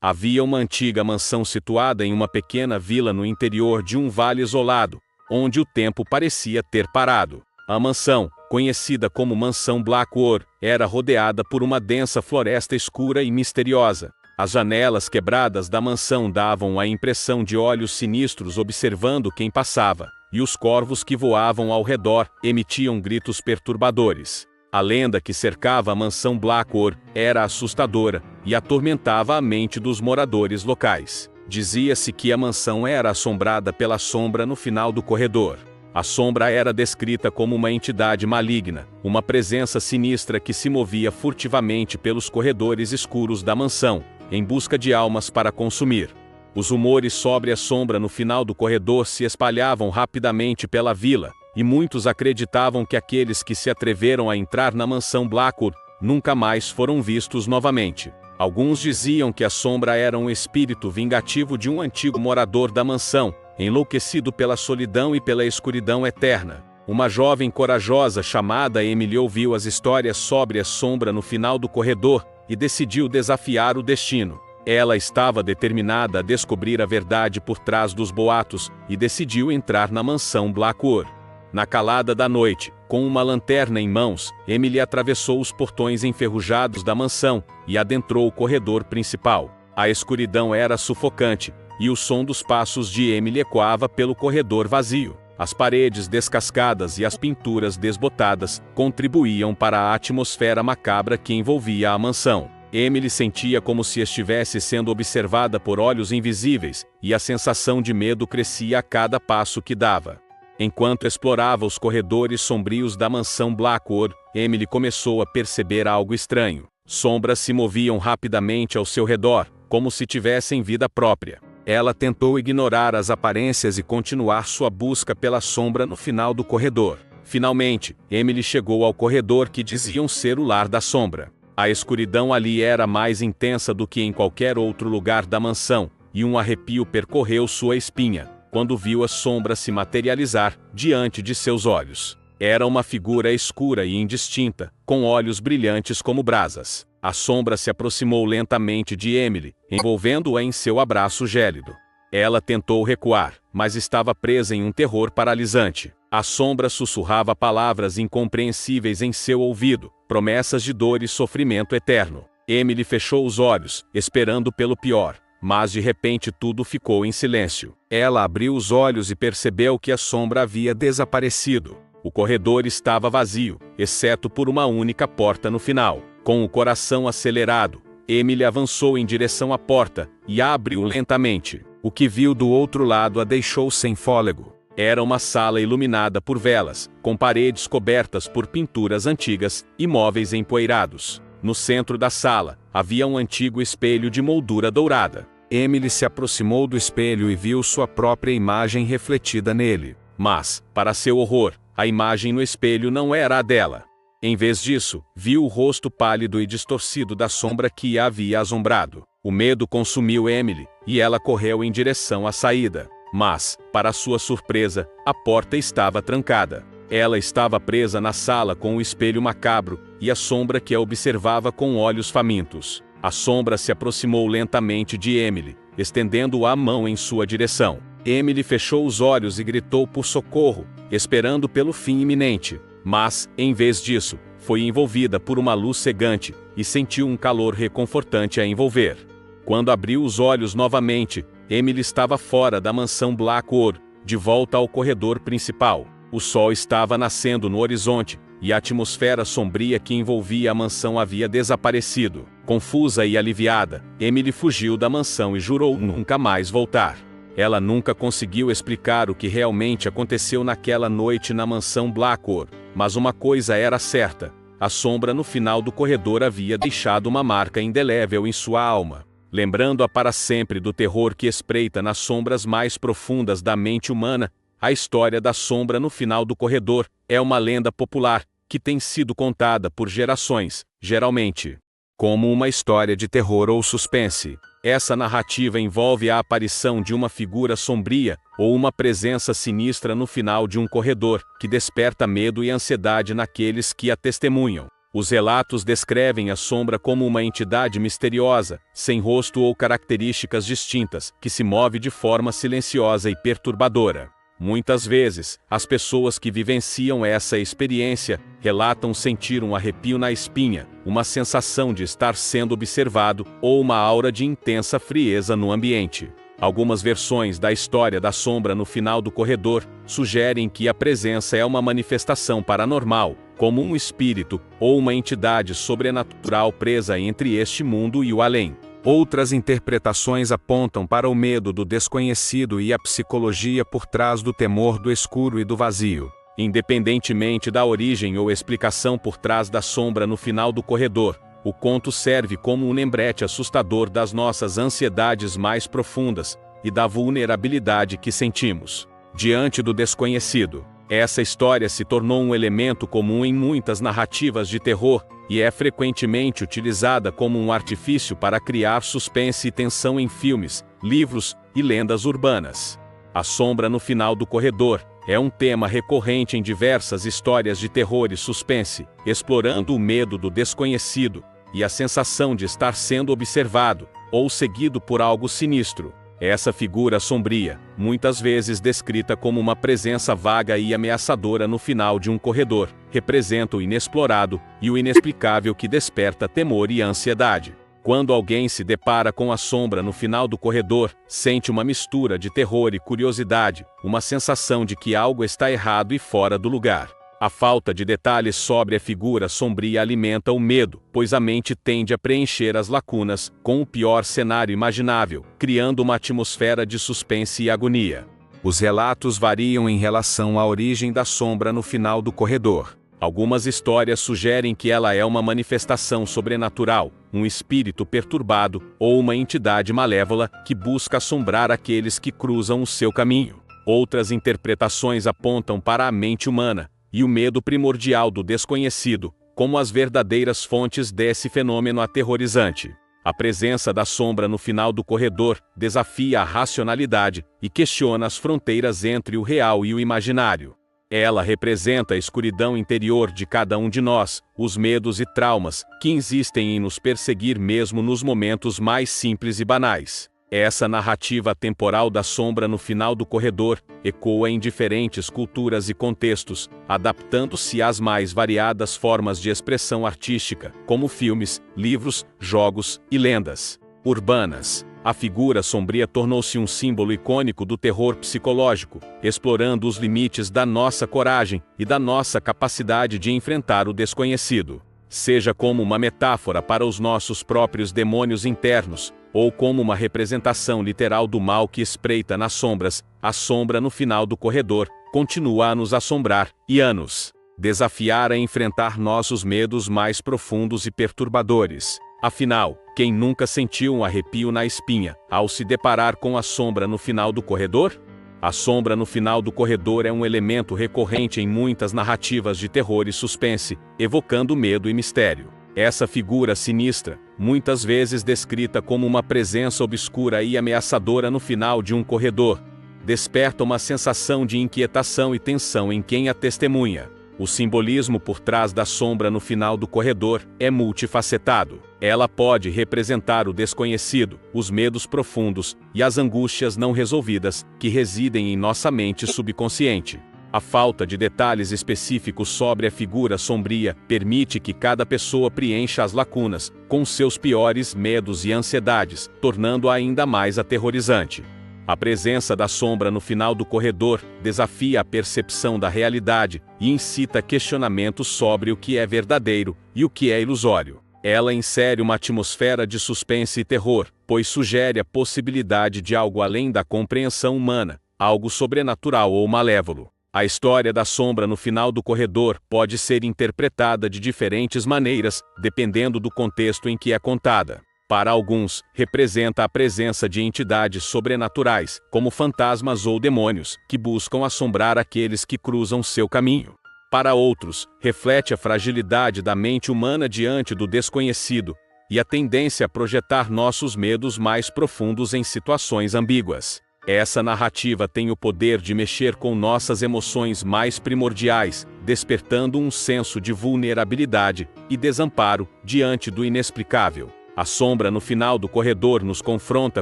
Havia uma antiga mansão situada em uma pequena vila no interior de um vale isolado, onde o tempo parecia ter parado. A mansão, conhecida como Mansão Blackwood, era rodeada por uma densa floresta escura e misteriosa. As janelas quebradas da mansão davam a impressão de olhos sinistros observando quem passava, e os corvos que voavam ao redor emitiam gritos perturbadores. A lenda que cercava a mansão Blackwood era assustadora e atormentava a mente dos moradores locais. Dizia-se que a mansão era assombrada pela sombra no final do corredor. A sombra era descrita como uma entidade maligna, uma presença sinistra que se movia furtivamente pelos corredores escuros da mansão, em busca de almas para consumir. Os rumores sobre a sombra no final do corredor se espalhavam rapidamente pela vila, e muitos acreditavam que aqueles que se atreveram a entrar na mansão Blackwood nunca mais foram vistos novamente. Alguns diziam que a sombra era um espírito vingativo de um antigo morador da mansão, enlouquecido pela solidão e pela escuridão eterna. Uma jovem corajosa chamada Emily ouviu as histórias sobre a sombra no final do corredor e decidiu desafiar o destino. Ela estava determinada a descobrir a verdade por trás dos boatos e decidiu entrar na mansão Blackwood. Na calada da noite, com uma lanterna em mãos, Emily atravessou os portões enferrujados da mansão e adentrou o corredor principal. A escuridão era sufocante, e o som dos passos de Emily ecoava pelo corredor vazio. As paredes descascadas e as pinturas desbotadas contribuíam para a atmosfera macabra que envolvia a mansão. Emily sentia como se estivesse sendo observada por olhos invisíveis, e a sensação de medo crescia a cada passo que dava. Enquanto explorava os corredores sombrios da mansão Blackwood, Emily começou a perceber algo estranho. Sombras se moviam rapidamente ao seu redor, como se tivessem vida própria. Ela tentou ignorar as aparências e continuar sua busca pela sombra no final do corredor. Finalmente, Emily chegou ao corredor que diziam ser o lar da sombra. A escuridão ali era mais intensa do que em qualquer outro lugar da mansão, e um arrepio percorreu sua espinha quando viu a sombra se materializar diante de seus olhos. Era uma figura escura e indistinta, com olhos brilhantes como brasas. A sombra se aproximou lentamente de Emily, envolvendo-a em seu abraço gélido. Ela tentou recuar, mas estava presa em um terror paralisante. A sombra sussurrava palavras incompreensíveis em seu ouvido, promessas de dor e sofrimento eterno. Emily fechou os olhos, esperando pelo pior. Mas de repente tudo ficou em silêncio. Ela abriu os olhos e percebeu que a sombra havia desaparecido. O corredor estava vazio, exceto por uma única porta no final. Com o coração acelerado, Emily avançou em direção à porta e a abriu lentamente. O que viu do outro lado a deixou sem fôlego. Era uma sala iluminada por velas, com paredes cobertas por pinturas antigas e móveis empoeirados. No centro da sala, havia um antigo espelho de moldura dourada. Emily se aproximou do espelho e viu sua própria imagem refletida nele. Mas, para seu horror, a imagem no espelho não era a dela. Em vez disso, viu o rosto pálido e distorcido da sombra que a havia assombrado. O medo consumiu Emily, e ela correu em direção à saída. Mas, para sua surpresa, a porta estava trancada. Ela estava presa na sala com o espelho macabro e a sombra que a observava com olhos famintos. A sombra se aproximou lentamente de Emily, estendendo a mão em sua direção. Emily fechou os olhos e gritou por socorro, esperando pelo fim iminente. Mas, em vez disso, foi envolvida por uma luz cegante e sentiu um calor reconfortante a envolver. Quando abriu os olhos novamente, Emily estava fora da mansão Blackwood, de volta ao corredor principal. O sol estava nascendo no horizonte, e a atmosfera sombria que envolvia a mansão havia desaparecido. Confusa e aliviada, Emily fugiu da mansão e jurou nunca mais voltar. Ela nunca conseguiu explicar o que realmente aconteceu naquela noite na mansão Blackwood, mas uma coisa era certa: a sombra no final do corredor havia deixado uma marca indelével em sua alma, lembrando-a para sempre do terror que espreita nas sombras mais profundas da mente humana. A história da sombra no final do corredor é uma lenda popular que tem sido contada por gerações, geralmente como uma história de terror ou suspense. Essa narrativa envolve a aparição de uma figura sombria ou uma presença sinistra no final de um corredor, que desperta medo e ansiedade naqueles que a testemunham. Os relatos descrevem a sombra como uma entidade misteriosa, sem rosto ou características distintas, que se move de forma silenciosa e perturbadora. Muitas vezes, as pessoas que vivenciam essa experiência relatam sentir um arrepio na espinha, uma sensação de estar sendo observado ou uma aura de intensa frieza no ambiente. Algumas versões da história da sombra no final do corredor sugerem que a presença é uma manifestação paranormal, como um espírito ou uma entidade sobrenatural presa entre este mundo e o além. Outras interpretações apontam para o medo do desconhecido e a psicologia por trás do temor do escuro e do vazio. Independentemente da origem ou explicação por trás da sombra no final do corredor, o conto serve como um lembrete assustador das nossas ansiedades mais profundas e da vulnerabilidade que sentimos diante do desconhecido. Essa história se tornou um elemento comum em muitas narrativas de terror e é frequentemente utilizada como um artifício para criar suspense e tensão em filmes, livros e lendas urbanas. A sombra no final do corredor é um tema recorrente em diversas histórias de terror e suspense, explorando o medo do desconhecido e a sensação de estar sendo observado ou seguido por algo sinistro. Essa figura sombria, muitas vezes descrita como uma presença vaga e ameaçadora no final de um corredor, representa o inexplorado e o inexplicável que desperta temor e ansiedade. Quando alguém se depara com a sombra no final do corredor, sente uma mistura de terror e curiosidade, uma sensação de que algo está errado e fora do lugar. A falta de detalhes sobre a figura sombria alimenta o medo, pois a mente tende a preencher as lacunas com o pior cenário imaginável, criando uma atmosfera de suspense e agonia. Os relatos variam em relação à origem da sombra no final do corredor. Algumas histórias sugerem que ela é uma manifestação sobrenatural, um espírito perturbado ou uma entidade malévola que busca assombrar aqueles que cruzam o seu caminho. Outras interpretações apontam para a mente humana e o medo primordial do desconhecido, como as verdadeiras fontes desse fenômeno aterrorizante. A presença da sombra no final do corredor desafia a racionalidade e questiona as fronteiras entre o real e o imaginário. Ela representa a escuridão interior de cada um de nós, os medos e traumas que insistem em nos perseguir mesmo nos momentos mais simples e banais. Essa narrativa temporal da sombra no final do corredor ecoa em diferentes culturas e contextos, adaptando-se às mais variadas formas de expressão artística, como filmes, livros, jogos e lendas urbanas. A figura sombria tornou-se um símbolo icônico do terror psicológico, explorando os limites da nossa coragem e da nossa capacidade de enfrentar o desconhecido. Seja como uma metáfora para os nossos próprios demônios internos, ou como uma representação literal do mal que espreita nas sombras, a sombra no final do corredor continua a nos assombrar e a nos desafiar a enfrentar nossos medos mais profundos e perturbadores. Afinal, quem nunca sentiu um arrepio na espinha ao se deparar com a sombra no final do corredor? A sombra no final do corredor é um elemento recorrente em muitas narrativas de terror e suspense, evocando medo e mistério. Essa figura sinistra, muitas vezes descrita como uma presença obscura e ameaçadora no final de um corredor, desperta uma sensação de inquietação e tensão em quem a testemunha. O simbolismo por trás da sombra no final do corredor é multifacetado. Ela pode representar o desconhecido, os medos profundos e as angústias não resolvidas que residem em nossa mente subconsciente. A falta de detalhes específicos sobre a figura sombria permite que cada pessoa preencha as lacunas com seus piores medos e ansiedades, tornando-a ainda mais aterrorizante. A presença da sombra no final do corredor desafia a percepção da realidade e incita questionamentos sobre o que é verdadeiro e o que é ilusório. Ela insere uma atmosfera de suspense e terror, pois sugere a possibilidade de algo além da compreensão humana, algo sobrenatural ou malévolo. A história da sombra no final do corredor pode ser interpretada de diferentes maneiras, dependendo do contexto em que é contada. Para alguns, representa a presença de entidades sobrenaturais, como fantasmas ou demônios, que buscam assombrar aqueles que cruzam seu caminho. Para outros, reflete a fragilidade da mente humana diante do desconhecido e a tendência a projetar nossos medos mais profundos em situações ambíguas. Essa narrativa tem o poder de mexer com nossas emoções mais primordiais, despertando um senso de vulnerabilidade e desamparo diante do inexplicável. A sombra no final do corredor nos confronta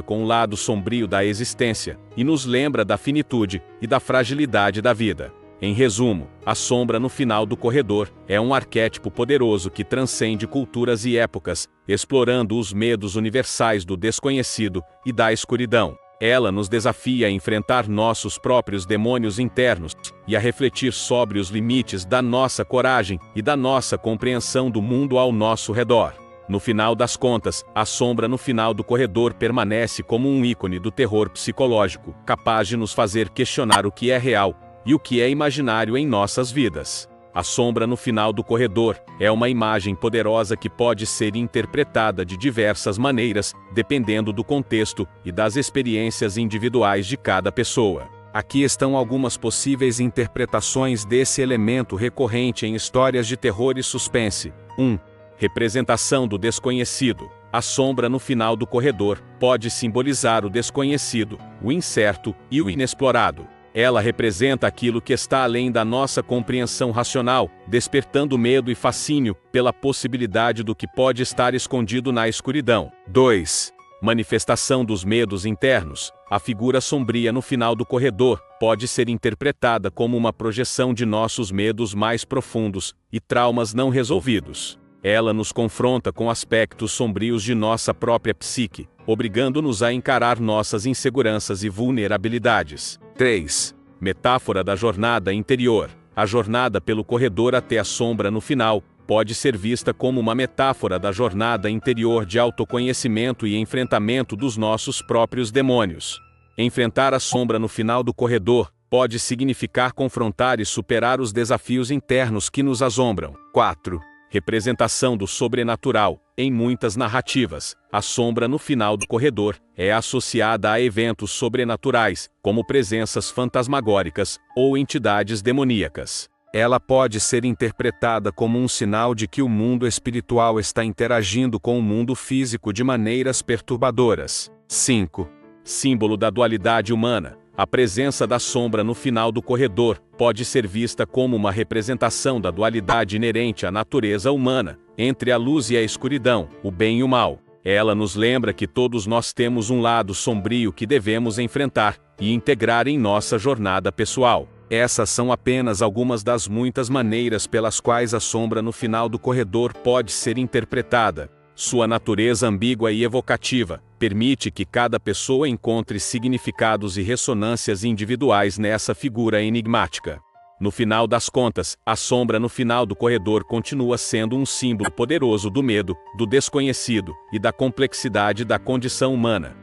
com o lado sombrio da existência e nos lembra da finitude e da fragilidade da vida. Em resumo, a sombra no final do corredor é um arquétipo poderoso que transcende culturas e épocas, explorando os medos universais do desconhecido e da escuridão. Ela nos desafia a enfrentar nossos próprios demônios internos e a refletir sobre os limites da nossa coragem e da nossa compreensão do mundo ao nosso redor. No final das contas, a sombra no final do corredor permanece como um ícone do terror psicológico, capaz de nos fazer questionar o que é real e o que é imaginário em nossas vidas. A sombra no final do corredor é uma imagem poderosa que pode ser interpretada de diversas maneiras, dependendo do contexto e das experiências individuais de cada pessoa. Aqui estão algumas possíveis interpretações desse elemento recorrente em histórias de terror e suspense. 1. Representação do desconhecido. A sombra no final do corredor pode simbolizar o desconhecido, o incerto e o inexplorado. Ela representa aquilo que está além da nossa compreensão racional, despertando medo e fascínio pela possibilidade do que pode estar escondido na escuridão. 2. Manifestação dos medos internos. A figura sombria no final do corredor pode ser interpretada como uma projeção de nossos medos mais profundos e traumas não resolvidos. Ela nos confronta com aspectos sombrios de nossa própria psique, obrigando-nos a encarar nossas inseguranças e vulnerabilidades. 3. Metáfora da jornada interior. A jornada pelo corredor até a sombra no final pode ser vista como uma metáfora da jornada interior de autoconhecimento e enfrentamento dos nossos próprios demônios. Enfrentar a sombra no final do corredor pode significar confrontar e superar os desafios internos que nos assombram. 4. Representação do sobrenatural. Em muitas narrativas, a sombra no final do corredor é associada a eventos sobrenaturais, como presenças fantasmagóricas ou entidades demoníacas. Ela pode ser interpretada como um sinal de que o mundo espiritual está interagindo com o mundo físico de maneiras perturbadoras. 5. Símbolo da dualidade humana. A presença da sombra no final do corredor pode ser vista como uma representação da dualidade inerente à natureza humana, entre a luz e a escuridão, o bem e o mal. Ela nos lembra que todos nós temos um lado sombrio que devemos enfrentar e integrar em nossa jornada pessoal. Essas são apenas algumas das muitas maneiras pelas quais a sombra no final do corredor pode ser interpretada. Sua natureza ambígua e evocativa permite que cada pessoa encontre significados e ressonâncias individuais nessa figura enigmática. No final das contas, a sombra no final do corredor continua sendo um símbolo poderoso do medo, do desconhecido e da complexidade da condição humana.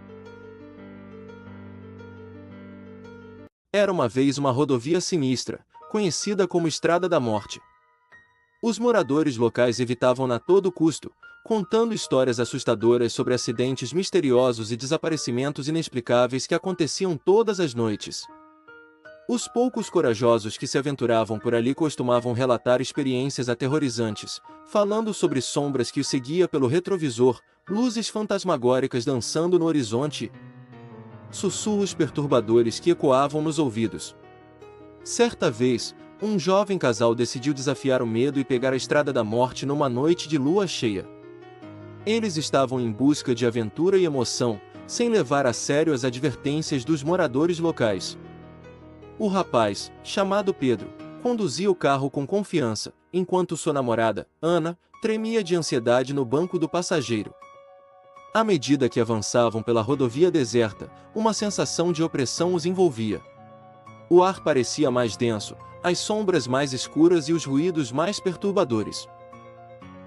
Era uma vez uma rodovia sinistra, conhecida como Estrada da Morte. Os moradores locais evitavam-na a todo custo, contando histórias assustadoras sobre acidentes misteriosos e desaparecimentos inexplicáveis que aconteciam todas as noites. Os poucos corajosos que se aventuravam por ali costumavam relatar experiências aterrorizantes, falando sobre sombras que os seguia pelo retrovisor, luzes fantasmagóricas dançando no horizonte, sussurros perturbadores que ecoavam nos ouvidos. Certa vez, um jovem casal decidiu desafiar o medo e pegar a Estrada da Morte numa noite de lua cheia. Eles estavam em busca de aventura e emoção, sem levar a sério as advertências dos moradores locais. O rapaz, chamado Pedro, conduzia o carro com confiança, enquanto sua namorada, Ana, tremia de ansiedade no banco do passageiro. À medida que avançavam pela rodovia deserta, uma sensação de opressão os envolvia. O ar parecia mais denso, as sombras mais escuras e os ruídos mais perturbadores.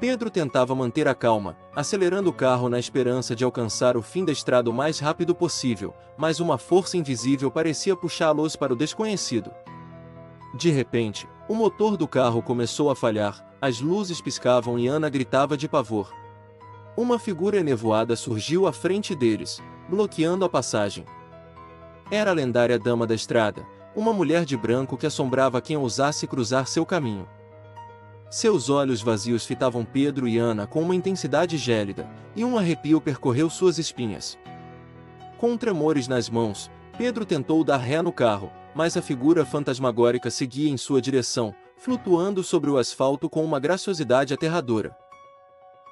Pedro tentava manter a calma, acelerando o carro na esperança de alcançar o fim da estrada o mais rápido possível, mas uma força invisível parecia puxá-los para o desconhecido. De repente, o motor do carro começou a falhar, as luzes piscavam e Ana gritava de pavor. Uma figura enevoada surgiu à frente deles, bloqueando a passagem. Era a lendária Dama da Estrada, uma mulher de branco que assombrava quem ousasse cruzar seu caminho. Seus olhos vazios fitavam Pedro e Ana com uma intensidade gélida, e um arrepio percorreu suas espinhas. Com tremores nas mãos, Pedro tentou dar ré no carro, mas a figura fantasmagórica seguia em sua direção, flutuando sobre o asfalto com uma graciosidade aterradora.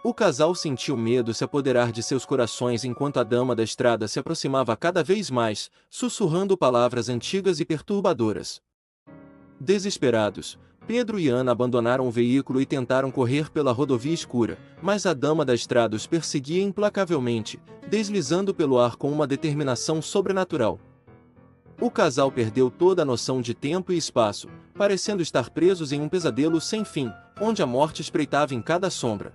O casal sentiu medo se apoderar de seus corações enquanto a dama da estrada se aproximava cada vez mais, sussurrando palavras antigas e perturbadoras. Desesperados, Pedro e Ana abandonaram o veículo e tentaram correr pela rodovia escura, mas a dama da estrada os perseguia implacavelmente, deslizando pelo ar com uma determinação sobrenatural. O casal perdeu toda a noção de tempo e espaço, parecendo estar presos em um pesadelo sem fim, onde a morte espreitava em cada sombra.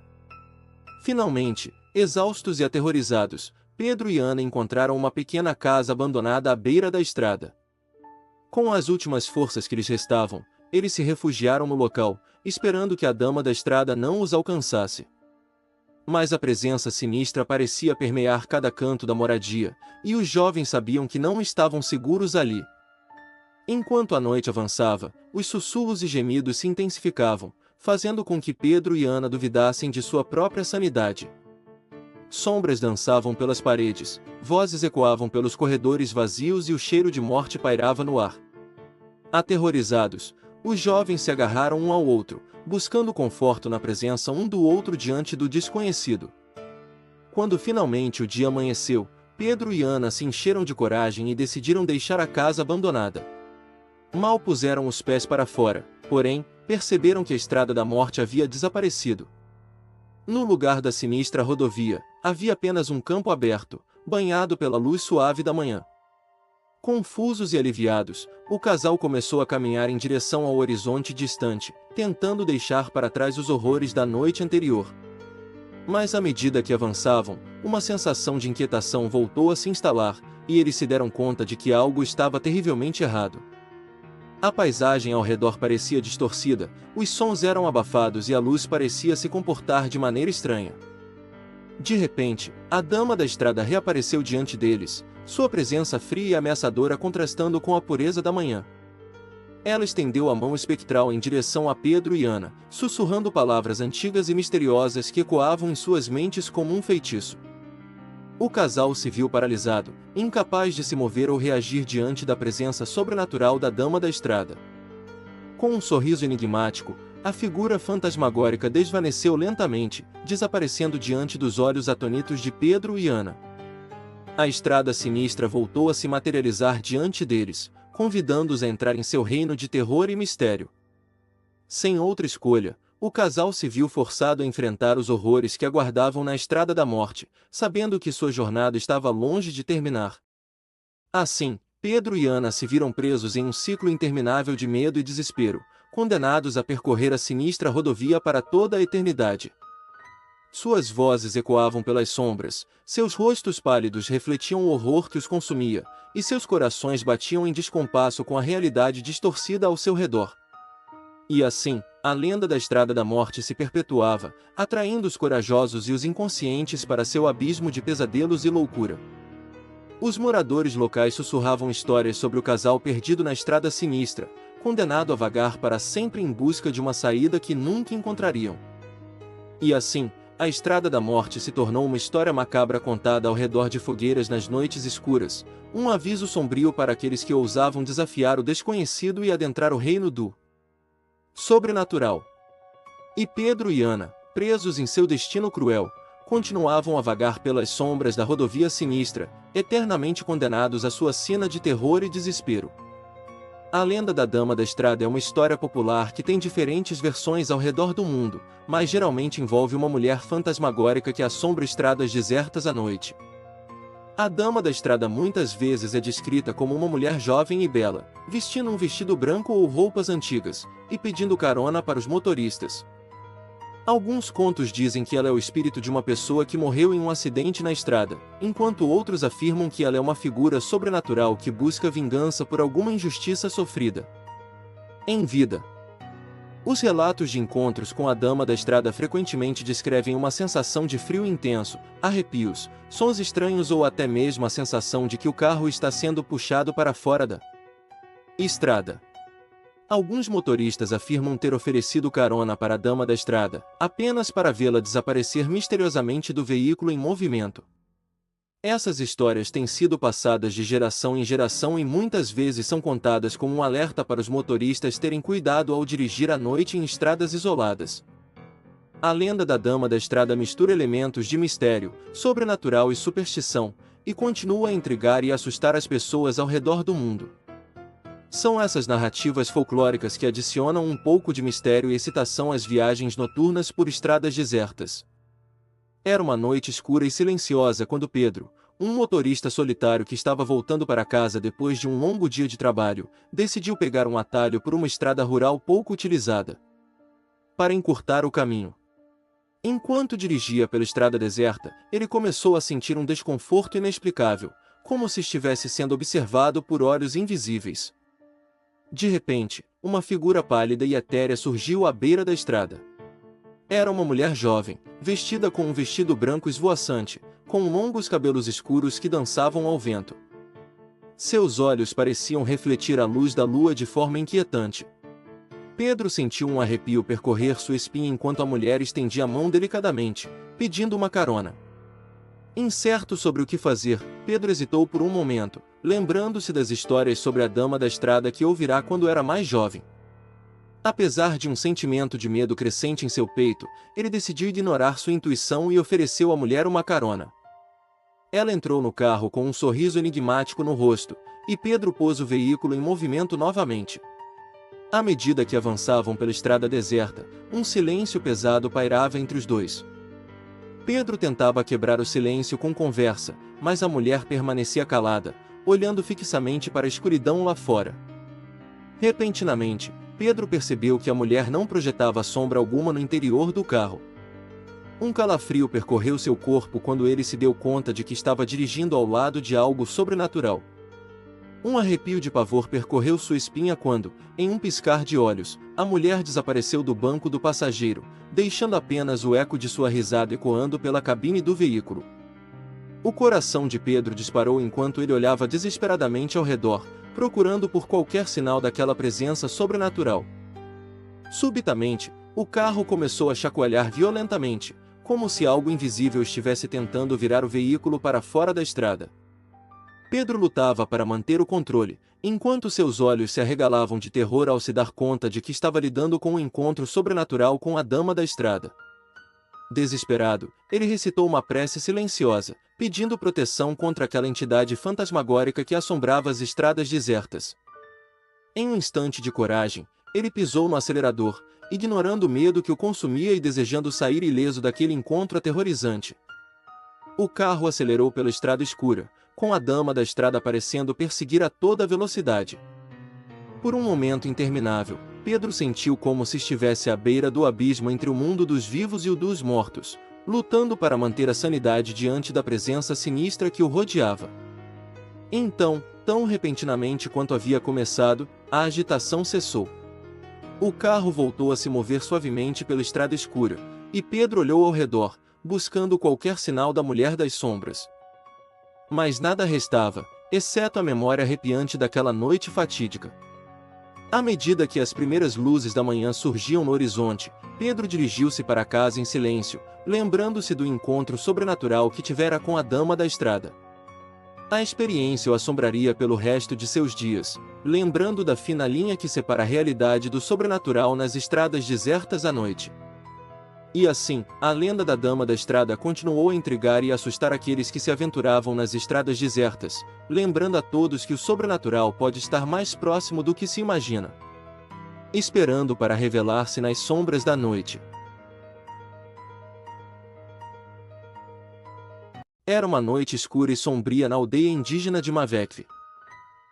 Finalmente, exaustos e aterrorizados, Pedro e Ana encontraram uma pequena casa abandonada à beira da estrada. Com as últimas forças que lhes restavam, eles se refugiaram no local, esperando que a dama da estrada não os alcançasse. Mas a presença sinistra parecia permear cada canto da moradia, e os jovens sabiam que não estavam seguros ali. Enquanto a noite avançava, os sussurros e gemidos se intensificavam, fazendo com que Pedro e Ana duvidassem de sua própria sanidade. Sombras dançavam pelas paredes, vozes ecoavam pelos corredores vazios e o cheiro de morte pairava no ar. Aterrorizados, os jovens se agarraram um ao outro, buscando conforto na presença um do outro diante do desconhecido. Quando finalmente o dia amanheceu, Pedro e Ana se encheram de coragem e decidiram deixar a casa abandonada. Mal puseram os pés para fora, porém, perceberam que a estrada da morte havia desaparecido. No lugar da sinistra rodovia, havia apenas um campo aberto, banhado pela luz suave da manhã. Confusos e aliviados, o casal começou a caminhar em direção ao horizonte distante, tentando deixar para trás os horrores da noite anterior. Mas à medida que avançavam, uma sensação de inquietação voltou a se instalar, e eles se deram conta de que algo estava terrivelmente errado. A paisagem ao redor parecia distorcida, os sons eram abafados e a luz parecia se comportar de maneira estranha. De repente, a dama da estrada reapareceu diante deles, sua presença fria e ameaçadora contrastando com a pureza da manhã. Ela estendeu a mão espectral em direção a Pedro e Ana, sussurrando palavras antigas e misteriosas que ecoavam em suas mentes como um feitiço. O casal se viu paralisado, incapaz de se mover ou reagir diante da presença sobrenatural da dama da estrada. Com um sorriso enigmático, a figura fantasmagórica desvaneceu lentamente, desaparecendo diante dos olhos atônitos de Pedro e Ana. A estrada sinistra voltou a se materializar diante deles, convidando-os a entrar em seu reino de terror e mistério. Sem outra escolha, o casal se viu forçado a enfrentar os horrores que aguardavam na estrada da morte, sabendo que sua jornada estava longe de terminar. Assim, Pedro e Ana se viram presos em um ciclo interminável de medo e desespero, condenados a percorrer a sinistra rodovia para toda a eternidade. Suas vozes ecoavam pelas sombras, seus rostos pálidos refletiam o horror que os consumia, e seus corações batiam em descompasso com a realidade distorcida ao seu redor. E assim, a lenda da Estrada da Morte se perpetuava, atraindo os corajosos e os inconscientes para seu abismo de pesadelos e loucura. Os moradores locais sussurravam histórias sobre o casal perdido na estrada sinistra, condenado a vagar para sempre em busca de uma saída que nunca encontrariam. E assim, a Estrada da Morte se tornou uma história macabra contada ao redor de fogueiras nas noites escuras, um aviso sombrio para aqueles que ousavam desafiar o desconhecido e adentrar o reino do sobrenatural. E Pedro e Ana, presos em seu destino cruel, continuavam a vagar pelas sombras da rodovia sinistra, eternamente condenados à sua sina de terror e desespero. A lenda da Dama da Estrada é uma história popular que tem diferentes versões ao redor do mundo, mas geralmente envolve uma mulher fantasmagórica que assombra estradas desertas à noite. A Dama da Estrada muitas vezes é descrita como uma mulher jovem e bela, vestindo um vestido branco ou roupas antigas, e pedindo carona para os motoristas. Alguns contos dizem que ela é o espírito de uma pessoa que morreu em um acidente na estrada, enquanto outros afirmam que ela é uma figura sobrenatural que busca vingança por alguma injustiça sofrida em vida. Os relatos de encontros com a Dama da Estrada frequentemente descrevem uma sensação de frio intenso, arrepios, sons estranhos ou até mesmo a sensação de que o carro está sendo puxado para fora da estrada. Alguns motoristas afirmam ter oferecido carona para a Dama da Estrada, apenas para vê-la desaparecer misteriosamente do veículo em movimento. Essas histórias têm sido passadas de geração em geração e muitas vezes são contadas como um alerta para os motoristas terem cuidado ao dirigir à noite em estradas isoladas. A lenda da Dama da Estrada mistura elementos de mistério, sobrenatural e superstição, e continua a intrigar e assustar as pessoas ao redor do mundo. São essas narrativas folclóricas que adicionam um pouco de mistério e excitação às viagens noturnas por estradas desertas. Era uma noite escura e silenciosa quando Pedro, um motorista solitário que estava voltando para casa depois de um longo dia de trabalho, decidiu pegar um atalho por uma estrada rural pouco utilizada, para encurtar o caminho. Enquanto dirigia pela estrada deserta, ele começou a sentir um desconforto inexplicável, como se estivesse sendo observado por olhos invisíveis. De repente, uma figura pálida e etérea surgiu à beira da estrada. Era uma mulher jovem, vestida com um vestido branco esvoaçante, com longos cabelos escuros que dançavam ao vento. Seus olhos pareciam refletir a luz da lua de forma inquietante. Pedro sentiu um arrepio percorrer sua espinha enquanto a mulher estendia a mão delicadamente, pedindo uma carona. Incerto sobre o que fazer, Pedro hesitou por um momento, lembrando-se das histórias sobre a Dama da Estrada que ouvirá quando era mais jovem. Apesar de um sentimento de medo crescente em seu peito, ele decidiu ignorar sua intuição e ofereceu à mulher uma carona. Ela entrou no carro com um sorriso enigmático no rosto, e Pedro pôs o veículo em movimento novamente. À medida que avançavam pela estrada deserta, um silêncio pesado pairava entre os dois. Pedro tentava quebrar o silêncio com conversa, mas a mulher permanecia calada, olhando fixamente para a escuridão lá fora. Repentinamente, Pedro percebeu que a mulher não projetava sombra alguma no interior do carro. Um calafrio percorreu seu corpo quando ele se deu conta de que estava dirigindo ao lado de algo sobrenatural. Um arrepio de pavor percorreu sua espinha quando, em um piscar de olhos, a mulher desapareceu do banco do passageiro, deixando apenas o eco de sua risada ecoando pela cabine do veículo. O coração de Pedro disparou enquanto ele olhava desesperadamente ao redor, procurando por qualquer sinal daquela presença sobrenatural. Subitamente, o carro começou a chacoalhar violentamente, como se algo invisível estivesse tentando virar o veículo para fora da estrada. Pedro lutava para manter o controle, enquanto seus olhos se arregalavam de terror ao se dar conta de que estava lidando com um encontro sobrenatural com a Dama da Estrada. Desesperado, ele recitou uma prece silenciosa, pedindo proteção contra aquela entidade fantasmagórica que assombrava as estradas desertas. Em um instante de coragem, ele pisou no acelerador, ignorando o medo que o consumia e desejando sair ileso daquele encontro aterrorizante. O carro acelerou pela estrada escura, com a Dama da Estrada parecendo perseguir a toda velocidade. Por um momento interminável, Pedro sentiu como se estivesse à beira do abismo entre o mundo dos vivos e o dos mortos, lutando para manter a sanidade diante da presença sinistra que o rodeava. Então, tão repentinamente quanto havia começado, a agitação cessou. O carro voltou a se mover suavemente pela estrada escura, e Pedro olhou ao redor, buscando qualquer sinal da mulher das sombras. Mas nada restava, exceto a memória arrepiante daquela noite fatídica. À medida que as primeiras luzes da manhã surgiam no horizonte, Pedro dirigiu-se para casa em silêncio, lembrando-se do encontro sobrenatural que tivera com a Dama da Estrada. A experiência o assombraria pelo resto de seus dias, lembrando da fina linha que separa a realidade do sobrenatural nas estradas desertas à noite. E assim, a lenda da Dama da Estrada continuou a intrigar e assustar aqueles que se aventuravam nas estradas desertas, lembrando a todos que o sobrenatural pode estar mais próximo do que se imagina, esperando para revelar-se nas sombras da noite. Era uma noite escura e sombria na aldeia indígena de Mavekve.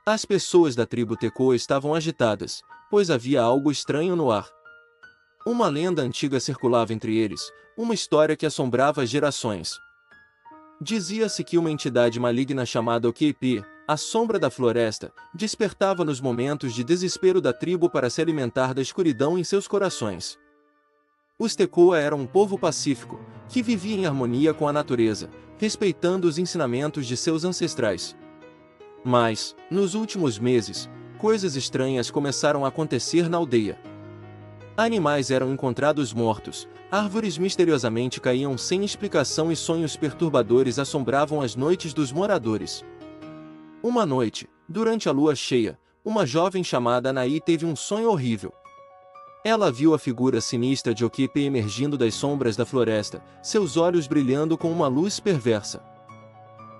As pessoas da tribo Tekô estavam agitadas, pois havia algo estranho no ar. Uma lenda antiga circulava entre eles, uma história que assombrava as gerações. Dizia-se que uma entidade maligna chamada Okipi, a sombra da floresta, despertava nos momentos de desespero da tribo para se alimentar da escuridão em seus corações. Os Tekoa eram um povo pacífico, que vivia em harmonia com a natureza, respeitando os ensinamentos de seus ancestrais. Mas, nos últimos meses, coisas estranhas começaram a acontecer na aldeia. Animais eram encontrados mortos, árvores misteriosamente caíam sem explicação e sonhos perturbadores assombravam as noites dos moradores. Uma noite, durante a lua cheia, uma jovem chamada Anaí teve um sonho horrível. Ela viu a figura sinistra de Okipe emergindo das sombras da floresta, seus olhos brilhando com uma luz perversa.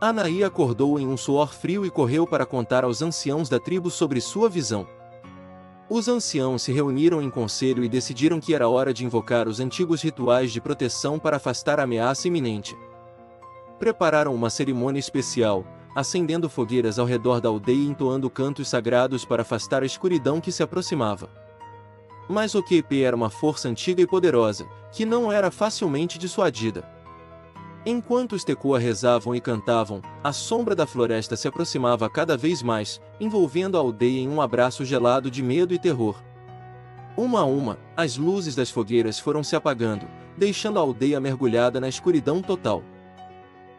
Anaí acordou em um suor frio e correu para contar aos anciãos da tribo sobre sua visão. Os anciãos se reuniram em conselho e decidiram que era hora de invocar os antigos rituais de proteção para afastar a ameaça iminente. Prepararam uma cerimônia especial, acendendo fogueiras ao redor da aldeia e entoando cantos sagrados para afastar a escuridão que se aproximava. Mas Okipe era uma força antiga e poderosa, que não era facilmente dissuadida. Enquanto os Tekoa rezavam e cantavam, a sombra da floresta se aproximava cada vez mais, envolvendo a aldeia em um abraço gelado de medo e terror. Uma a uma, as luzes das fogueiras foram se apagando, deixando a aldeia mergulhada na escuridão total.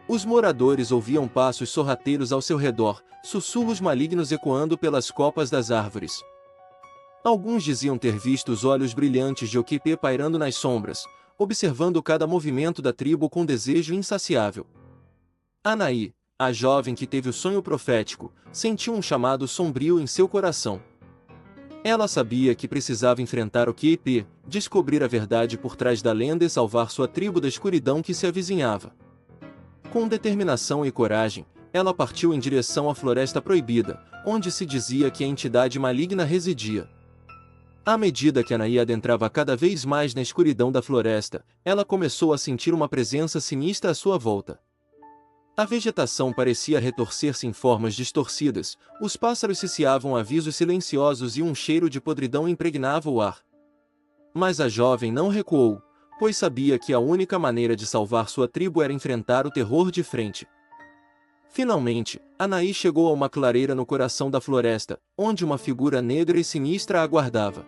Os moradores ouviam passos sorrateiros ao seu redor, sussurros malignos ecoando pelas copas das árvores. Alguns diziam ter visto os olhos brilhantes de Okipe pairando nas sombras, observando cada movimento da tribo com desejo insaciável. Anaí, a jovem que teve o sonho profético, sentiu um chamado sombrio em seu coração. Ela sabia que precisava enfrentar Okipe, descobrir a verdade por trás da lenda e salvar sua tribo da escuridão que se avizinhava. Com determinação e coragem, ela partiu em direção à Floresta Proibida, onde se dizia que a entidade maligna residia. À medida que Anaí adentrava cada vez mais na escuridão da floresta, ela começou a sentir uma presença sinistra à sua volta. A vegetação parecia retorcer-se em formas distorcidas, os pássaros ciciavam avisos silenciosos e um cheiro de podridão impregnava o ar. Mas a jovem não recuou, pois sabia que a única maneira de salvar sua tribo era enfrentar o terror de frente. Finalmente, Anaí chegou a uma clareira no coração da floresta, onde uma figura negra e sinistra a aguardava.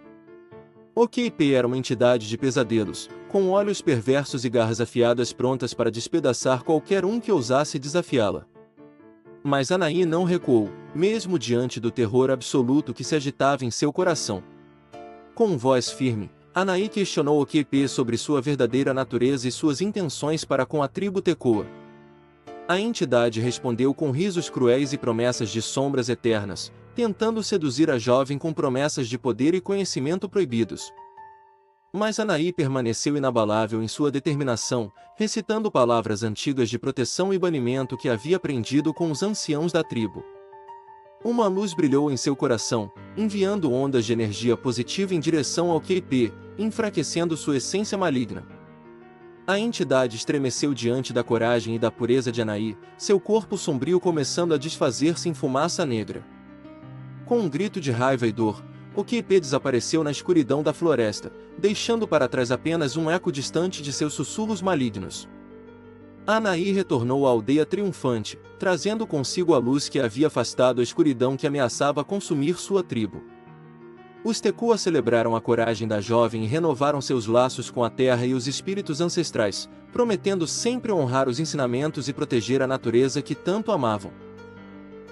Okipe era uma entidade de pesadelos, com olhos perversos e garras afiadas prontas para despedaçar qualquer um que ousasse desafiá-la. Mas Anaí não recuou, mesmo diante do terror absoluto que se agitava em seu coração. Com voz firme, Anaí questionou Okipe sobre sua verdadeira natureza e suas intenções para com a tribo Tekoa. A entidade respondeu com risos cruéis e promessas de sombras eternas, tentando seduzir a jovem com promessas de poder e conhecimento proibidos. Mas Anaí permaneceu inabalável em sua determinação, recitando palavras antigas de proteção e banimento que havia aprendido com os anciãos da tribo. Uma luz brilhou em seu coração, enviando ondas de energia positiva em direção ao Okipe, enfraquecendo sua essência maligna. A entidade estremeceu diante da coragem e da pureza de Anaí, seu corpo sombrio começando a desfazer-se em fumaça negra. Com um grito de raiva e dor, Okipe desapareceu na escuridão da floresta, deixando para trás apenas um eco distante de seus sussurros malignos. Anaí retornou à aldeia triunfante, trazendo consigo a luz que havia afastado a escuridão que ameaçava consumir sua tribo. Os Tekoa celebraram a coragem da jovem e renovaram seus laços com a terra e os espíritos ancestrais, prometendo sempre honrar os ensinamentos e proteger a natureza que tanto amavam.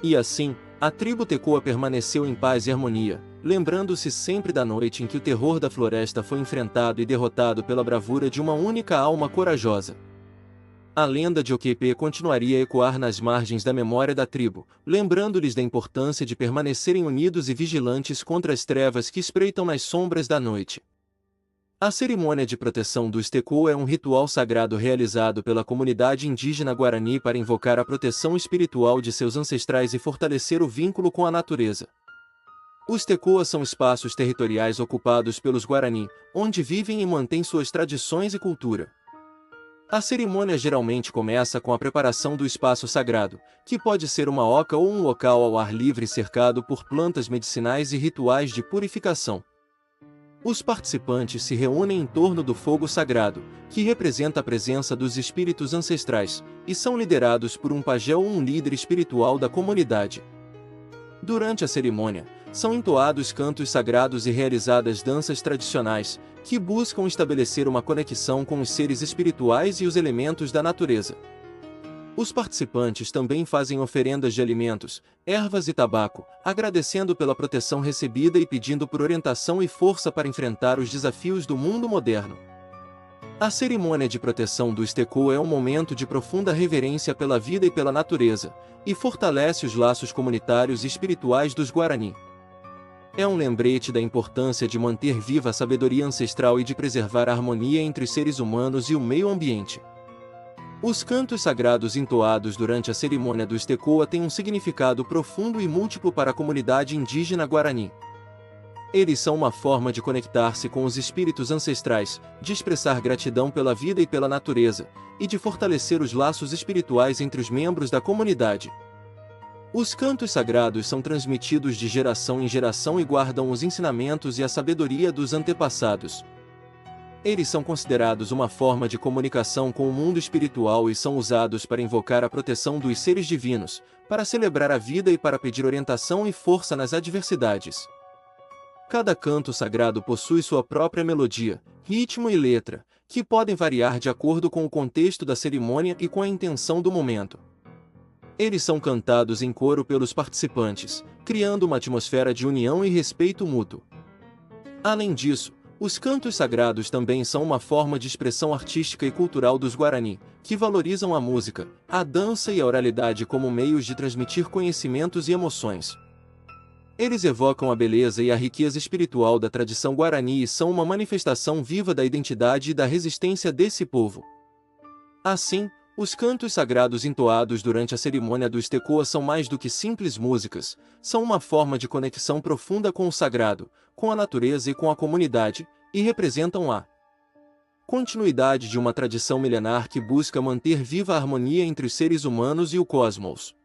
E assim, a tribo Tekoa permaneceu em paz e harmonia, lembrando-se sempre da noite em que o terror da floresta foi enfrentado e derrotado pela bravura de uma única alma corajosa. A lenda de Okipe continuaria a ecoar nas margens da memória da tribo, lembrando-lhes da importância de permanecerem unidos e vigilantes contra as trevas que espreitam nas sombras da noite. A cerimônia de proteção dos Tekoa é um ritual sagrado realizado pela comunidade indígena Guarani para invocar a proteção espiritual de seus ancestrais e fortalecer o vínculo com a natureza. Os Tekoa são espaços territoriais ocupados pelos Guarani, onde vivem e mantêm suas tradições e cultura. A cerimônia geralmente começa com a preparação do espaço sagrado, que pode ser uma oca ou um local ao ar livre cercado por plantas medicinais e rituais de purificação. Os participantes se reúnem em torno do fogo sagrado, que representa a presença dos espíritos ancestrais, e são liderados por um pajé ou um líder espiritual da comunidade. Durante a cerimônia, são entoados cantos sagrados e realizadas danças tradicionais, que buscam estabelecer uma conexão com os seres espirituais e os elementos da natureza. Os participantes também fazem oferendas de alimentos, ervas e tabaco, agradecendo pela proteção recebida e pedindo por orientação e força para enfrentar os desafios do mundo moderno. A cerimônia de proteção do Stekoa é um momento de profunda reverência pela vida e pela natureza, e fortalece os laços comunitários e espirituais dos Guarani. É um lembrete da importância de manter viva a sabedoria ancestral e de preservar a harmonia entre os seres humanos e o meio ambiente. Os cantos sagrados entoados durante a cerimônia do Stekoa têm um significado profundo e múltiplo para a comunidade indígena Guarani. Eles são uma forma de conectar-se com os espíritos ancestrais, de expressar gratidão pela vida e pela natureza, e de fortalecer os laços espirituais entre os membros da comunidade. Os cantos sagrados são transmitidos de geração em geração e guardam os ensinamentos e a sabedoria dos antepassados. Eles são considerados uma forma de comunicação com o mundo espiritual e são usados para invocar a proteção dos seres divinos, para celebrar a vida e para pedir orientação e força nas adversidades. Cada canto sagrado possui sua própria melodia, ritmo e letra, que podem variar de acordo com o contexto da cerimônia e com a intenção do momento. Eles são cantados em coro pelos participantes, criando uma atmosfera de união e respeito mútuo. Além disso, os cantos sagrados também são uma forma de expressão artística e cultural dos Guarani, que valorizam a música, a dança e a oralidade como meios de transmitir conhecimentos e emoções. Eles evocam a beleza e a riqueza espiritual da tradição Guarani e são uma manifestação viva da identidade e da resistência desse povo. Assim, os cantos sagrados entoados durante a cerimônia do Stekoa são mais do que simples músicas, são uma forma de conexão profunda com o sagrado, com a natureza e com a comunidade, e representam a continuidade de uma tradição milenar que busca manter viva a harmonia entre os seres humanos e o cosmos.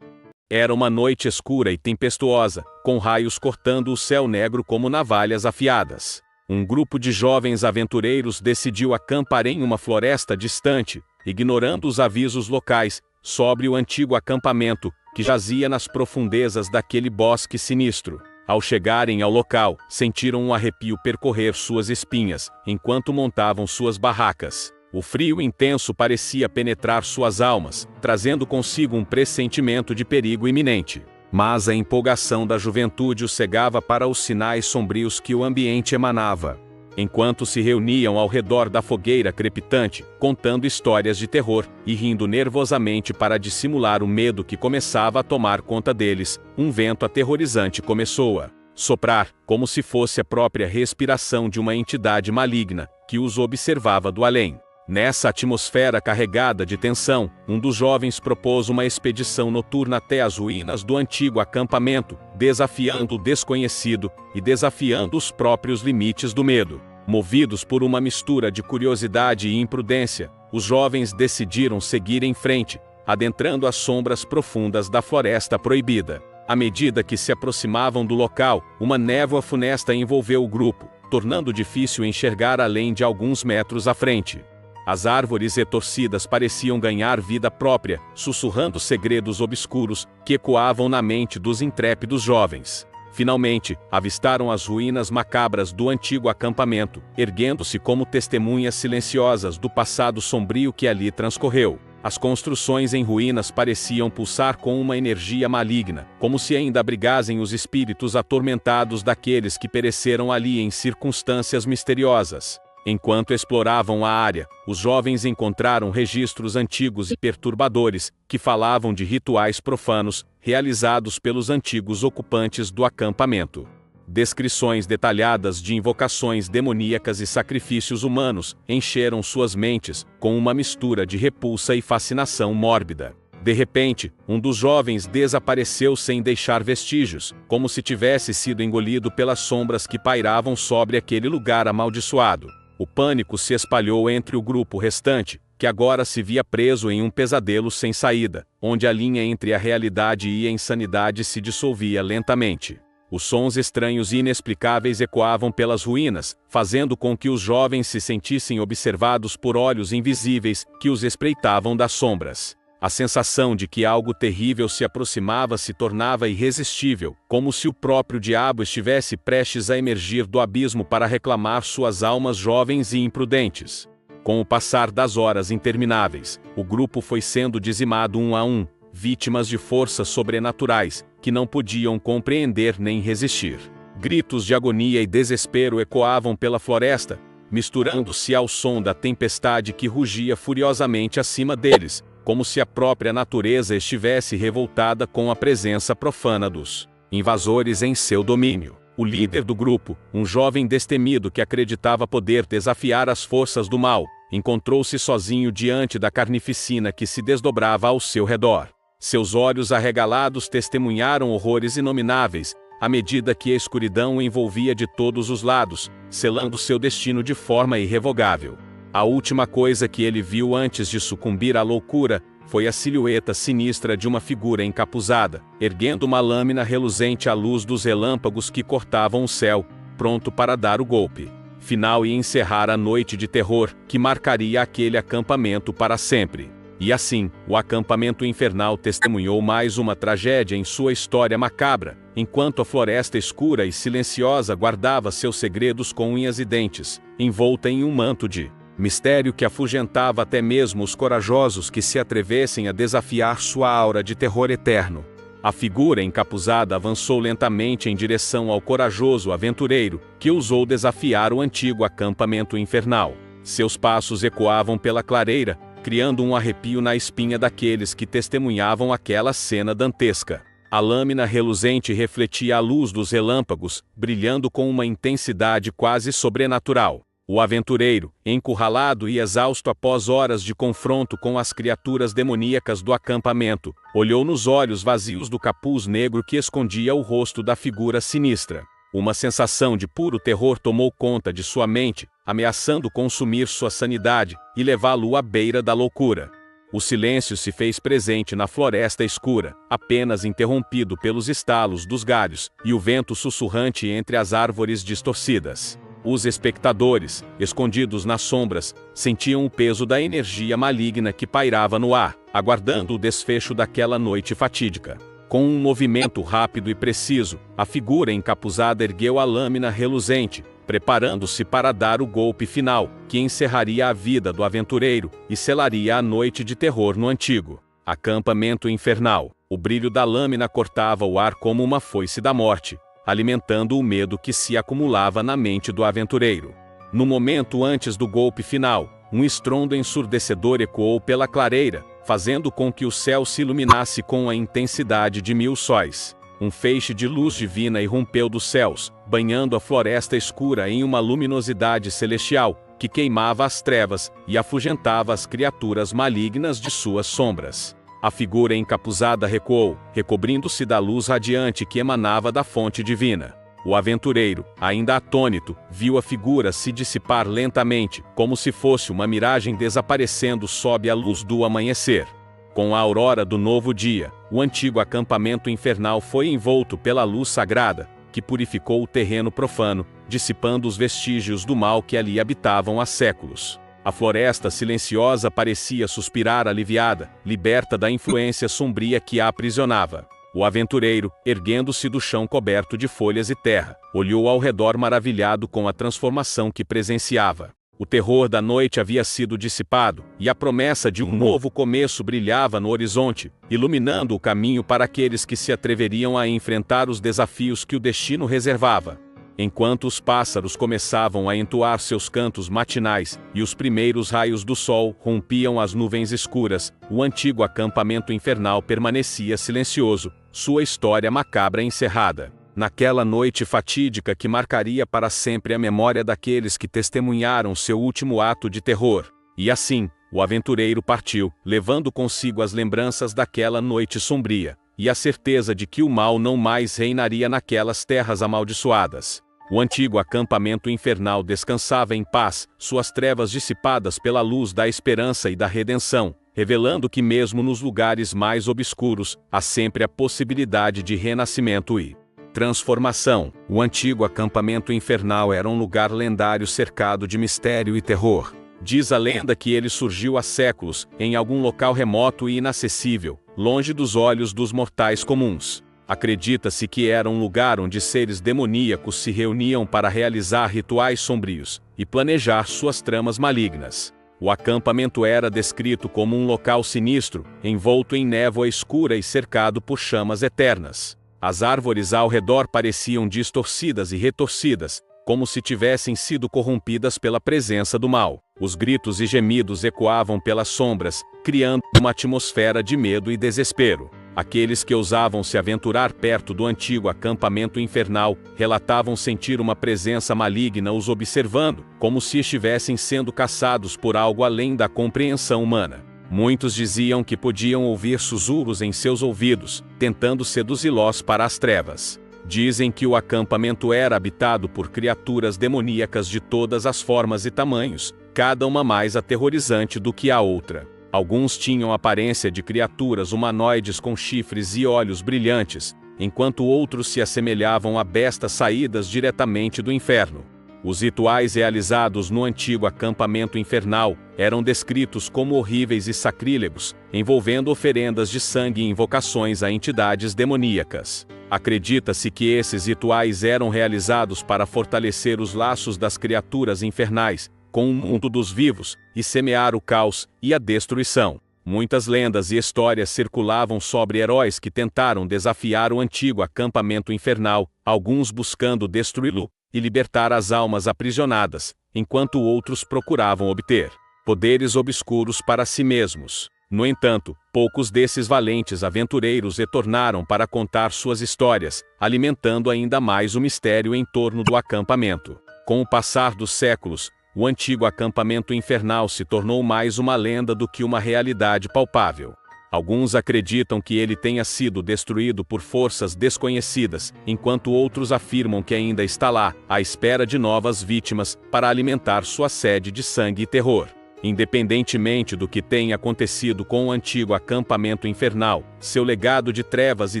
Era uma noite escura e tempestuosa, com raios cortando o céu negro como navalhas afiadas. Um grupo de jovens aventureiros decidiu acampar em uma floresta distante, ignorando os avisos locais, sobre o antigo acampamento, que jazia nas profundezas daquele bosque sinistro. Ao chegarem ao local, sentiram um arrepio percorrer suas espinhas, enquanto montavam suas barracas. O frio intenso parecia penetrar suas almas, trazendo consigo um pressentimento de perigo iminente. Mas a empolgação da juventude os cegava para os sinais sombrios que o ambiente emanava. Enquanto se reuniam ao redor da fogueira crepitante, contando histórias de terror e rindo nervosamente para dissimular o medo que começava a tomar conta deles, um vento aterrorizante começou a soprar, como se fosse a própria respiração de uma entidade maligna, que os observava do além. Nessa atmosfera carregada de tensão, um dos jovens propôs uma expedição noturna até as ruínas do antigo acampamento, desafiando o desconhecido e desafiando os próprios limites do medo. Movidos por uma mistura de curiosidade e imprudência, os jovens decidiram seguir em frente, adentrando as sombras profundas da floresta proibida. À medida que se aproximavam do local, uma névoa funesta envolveu o grupo, tornando difícil enxergar além de alguns metros à frente. As árvores retorcidas pareciam ganhar vida própria, sussurrando segredos obscuros que ecoavam na mente dos intrépidos jovens. Finalmente, avistaram as ruínas macabras do antigo acampamento, erguendo-se como testemunhas silenciosas do passado sombrio que ali transcorreu. As construções em ruínas pareciam pulsar com uma energia maligna, como se ainda abrigassem os espíritos atormentados daqueles que pereceram ali em circunstâncias misteriosas. Enquanto exploravam a área, os jovens encontraram registros antigos e perturbadores, que falavam de rituais profanos, realizados pelos antigos ocupantes do acampamento. Descrições detalhadas de invocações demoníacas e sacrifícios humanos encheram suas mentes, com uma mistura de repulsa e fascinação mórbida. De repente, um dos jovens desapareceu sem deixar vestígios, como se tivesse sido engolido pelas sombras que pairavam sobre aquele lugar amaldiçoado. O pânico se espalhou entre o grupo restante, que agora se via preso em um pesadelo sem saída, onde a linha entre a realidade e a insanidade se dissolvia lentamente. Os sons estranhos e inexplicáveis ecoavam pelas ruínas, fazendo com que os jovens se sentissem observados por olhos invisíveis que os espreitavam das sombras. A sensação de que algo terrível se aproximava se tornava irresistível, como se o próprio diabo estivesse prestes a emergir do abismo para reclamar suas almas jovens e imprudentes. Com o passar das horas intermináveis, o grupo foi sendo dizimado um a um, vítimas de forças sobrenaturais, que não podiam compreender nem resistir. Gritos de agonia e desespero ecoavam pela floresta, misturando-se ao som da tempestade que rugia furiosamente acima deles, como se a própria natureza estivesse revoltada com a presença profana dos invasores em seu domínio. O líder do grupo, um jovem destemido que acreditava poder desafiar as forças do mal, encontrou-se sozinho diante da carnificina que se desdobrava ao seu redor. Seus olhos arregalados testemunharam horrores inomináveis, à medida que a escuridão o envolvia de todos os lados, selando seu destino de forma irrevogável. A última coisa que ele viu antes de sucumbir à loucura foi a silhueta sinistra de uma figura encapuzada, erguendo uma lâmina reluzente à luz dos relâmpagos que cortavam o céu, pronto para dar o golpe final e encerrar a noite de terror que marcaria aquele acampamento para sempre. E assim, o acampamento infernal testemunhou mais uma tragédia em sua história macabra, enquanto a floresta escura e silenciosa guardava seus segredos com unhas e dentes, envolta em um manto de mistério que afugentava até mesmo os corajosos que se atrevessem a desafiar sua aura de terror eterno. A figura encapuzada avançou lentamente em direção ao corajoso aventureiro, que ousou desafiar o antigo acampamento infernal. Seus passos ecoavam pela clareira, criando um arrepio na espinha daqueles que testemunhavam aquela cena dantesca. A lâmina reluzente refletia a luz dos relâmpagos, brilhando com uma intensidade quase sobrenatural. O aventureiro, encurralado e exausto após horas de confronto com as criaturas demoníacas do acampamento, olhou nos olhos vazios do capuz negro que escondia o rosto da figura sinistra. Uma sensação de puro terror tomou conta de sua mente, ameaçando consumir sua sanidade e levá-lo à beira da loucura. O silêncio se fez presente na floresta escura, apenas interrompido pelos estalos dos galhos e o vento sussurrante entre as árvores distorcidas. Os espectadores, escondidos nas sombras, sentiam o peso da energia maligna que pairava no ar, aguardando o desfecho daquela noite fatídica. Com um movimento rápido e preciso, a figura encapuzada ergueu a lâmina reluzente, preparando-se para dar o golpe final, que encerraria a vida do aventureiro e selaria a noite de terror no antigo acampamento infernal. O brilho da lâmina cortava o ar como uma foice da morte, alimentando o medo que se acumulava na mente do aventureiro. No momento antes do golpe final, um estrondo ensurdecedor ecoou pela clareira, fazendo com que o céu se iluminasse com a intensidade de 1000 sóis. Um feixe de luz divina irrompeu dos céus, banhando a floresta escura em uma luminosidade celestial, que queimava as trevas e afugentava as criaturas malignas de suas sombras. A figura encapuzada recuou, recobrindo-se da luz radiante que emanava da fonte divina. O aventureiro, ainda atônito, viu a figura se dissipar lentamente, como se fosse uma miragem desaparecendo sob a luz do amanhecer. Com a aurora do novo dia, o antigo acampamento infernal foi envolto pela luz sagrada, que purificou o terreno profano, dissipando os vestígios do mal que ali habitavam há séculos. A floresta silenciosa parecia suspirar aliviada, liberta da influência sombria que a aprisionava. O aventureiro, erguendo-se do chão coberto de folhas e terra, olhou ao redor maravilhado com a transformação que presenciava. O terror da noite havia sido dissipado, e a promessa de um novo começo brilhava no horizonte, iluminando o caminho para aqueles que se atreveriam a enfrentar os desafios que o destino reservava. Enquanto os pássaros começavam a entoar seus cantos matinais e os primeiros raios do sol rompiam as nuvens escuras, o antigo acampamento infernal permanecia silencioso, sua história macabra encerrada. Naquela noite fatídica que marcaria para sempre a memória daqueles que testemunharam seu último ato de terror. E assim, o aventureiro partiu, levando consigo as lembranças daquela noite sombria, e a certeza de que o mal não mais reinaria naquelas terras amaldiçoadas. O antigo acampamento infernal descansava em paz, suas trevas dissipadas pela luz da esperança e da redenção, revelando que mesmo nos lugares mais obscuros, há sempre a possibilidade de renascimento e transformação. O antigo acampamento infernal era um lugar lendário cercado de mistério e terror. Diz a lenda que ele surgiu há séculos, em algum local remoto e inacessível, longe dos olhos dos mortais comuns. Acredita-se que era um lugar onde seres demoníacos se reuniam para realizar rituais sombrios e planejar suas tramas malignas. O acampamento era descrito como um local sinistro, envolto em névoa escura e cercado por chamas eternas. As árvores ao redor pareciam distorcidas e retorcidas, como se tivessem sido corrompidas pela presença do mal. Os gritos e gemidos ecoavam pelas sombras, criando uma atmosfera de medo e desespero. Aqueles que ousavam se aventurar perto do antigo acampamento infernal relatavam sentir uma presença maligna os observando, como se estivessem sendo caçados por algo além da compreensão humana. Muitos diziam que podiam ouvir sussurros em seus ouvidos, tentando seduzi-los para as trevas. Dizem que o acampamento era habitado por criaturas demoníacas de todas as formas e tamanhos, cada uma mais aterrorizante do que a outra. Alguns tinham aparência de criaturas humanoides com chifres e olhos brilhantes, enquanto outros se assemelhavam a bestas saídas diretamente do inferno. Os rituais realizados no antigo acampamento infernal eram descritos como horríveis e sacrílegos, envolvendo oferendas de sangue e invocações a entidades demoníacas. Acredita-se que esses rituais eram realizados para fortalecer os laços das criaturas infernais com o mundo dos vivos e semear o caos e a destruição. Muitas lendas e histórias circulavam sobre heróis que tentaram desafiar o antigo acampamento infernal, alguns buscando destruí-lo e libertar as almas aprisionadas, enquanto outros procuravam obter poderes obscuros para si mesmos. No entanto, poucos desses valentes aventureiros retornaram para contar suas histórias, alimentando ainda mais o mistério em torno do acampamento. Com o passar dos séculos, o antigo acampamento infernal se tornou mais uma lenda do que uma realidade palpável. Alguns acreditam que ele tenha sido destruído por forças desconhecidas, enquanto outros afirmam que ainda está lá, à espera de novas vítimas, para alimentar sua sede de sangue e terror. Independentemente do que tenha acontecido com o antigo acampamento infernal, seu legado de trevas e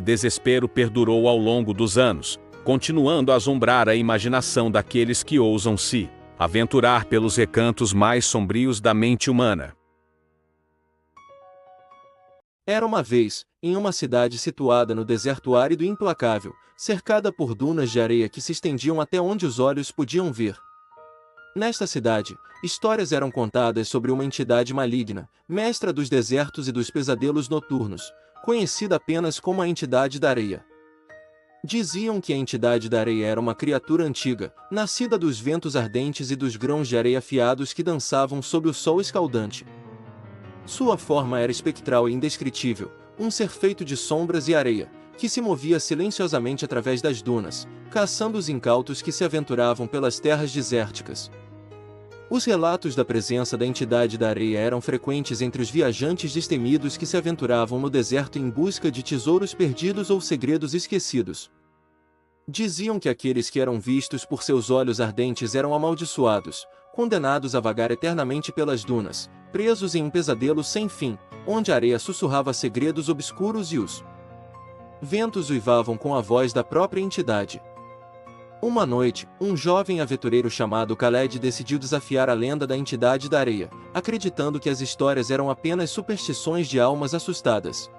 desespero perdurou ao longo dos anos, continuando a assombrar a imaginação daqueles que ousam se aventurar pelos recantos mais sombrios da mente humana. Era uma vez, em uma cidade situada no deserto árido e implacável, cercada por dunas de areia que se estendiam até onde os olhos podiam ver. Nesta cidade, histórias eram contadas sobre uma entidade maligna, mestra dos desertos e dos pesadelos noturnos, conhecida apenas como a Entidade da Areia. Diziam que a Entidade da Areia era uma criatura antiga, nascida dos ventos ardentes e dos grãos de areia afiados que dançavam sob o sol escaldante. Sua forma era espectral e indescritível, um ser feito de sombras e areia, que se movia silenciosamente através das dunas, caçando os incautos que se aventuravam pelas terras desérticas. Os relatos da presença da Entidade da Areia eram frequentes entre os viajantes destemidos que se aventuravam no deserto em busca de tesouros perdidos ou segredos esquecidos. Diziam que aqueles que eram vistos por seus olhos ardentes eram amaldiçoados, condenados a vagar eternamente pelas dunas, presos em um pesadelo sem fim, onde a areia sussurrava segredos obscuros e os ventos uivavam com a voz da própria entidade. Uma noite, um jovem aventureiro chamado Khaled decidiu desafiar a lenda da Entidade da Areia, acreditando que as histórias eram apenas superstições de almas assustadas.